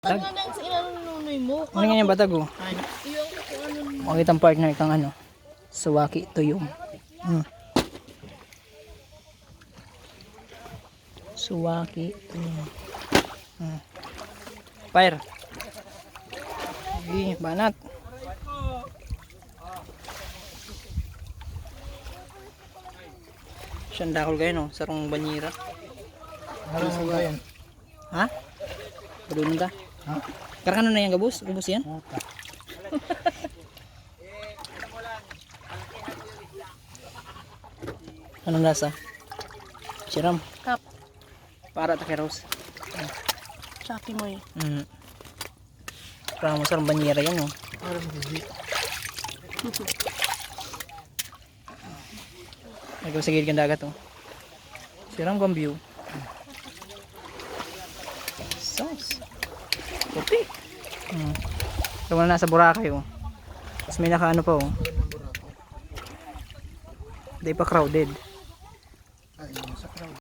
Tag. Ano nang inanunoy mo? Ano nga yung batag oh? Iyon ko kung ano. Makitang partner kang ano? Suwaki tuyong. Suwaki tuyong. Fire. Sige, banat. Siyang dakol kayo no? Sarong banyira. Ano ba yan? Ha? Padunta. Ha? Karakano na yan gabus? Gabus yan? Anong lasa? Siram. Kap. Para takeros. Tsaki mo eh. Parang masarang banyera yan oh. Ano ba hindi? Nagawa sa gilid ng dagat oh. Siram kong view. Sauce. Puti. Ito na nasa Boracay oh. Tapos may naka ano pa oh. Hindi pa crowded.